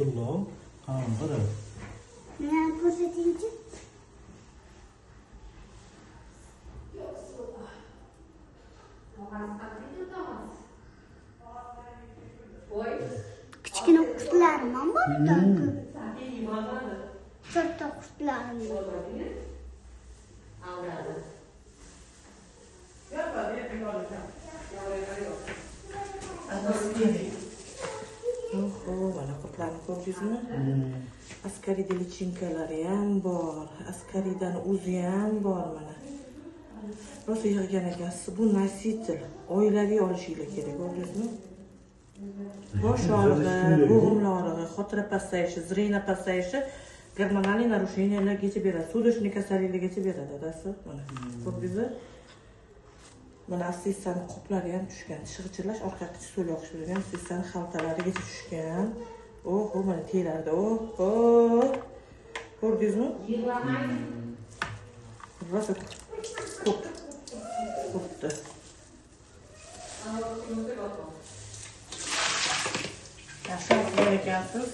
Abdullah. Qara. Meni ko'rsatingchi. Kichkina qutlarim ham bor ekan-ku. Katta qutlarim bor. Oho, mana qurtlarni ko'rdingizmi? Askariy lichinkalari ham bor, askaridan o'zi ham bor mana. Rosa yig'gan ekansiz. Bu nositel, oilaviy olishingiz kerak, ko'rdingizmi? Bosh og'rig'i, bo'g'im og'rig'i, xotira pasayishi, zreniya pasayishi, gormonal narушенияларgacha beradi. Судорожный kasalliklargacha beradi, dadasi. Mana ko'rdingizmi? Mana assistani qoplari ham tushgan. Tish g'ichirlash, orqa qichi so'l yoqish bilan assistani xaltalarigacha tushgan. Oho, mana telarda. Oho. Ko'rdingizmi? Rosa ko'p. Ko'pdi. Yaxshi ekansiz.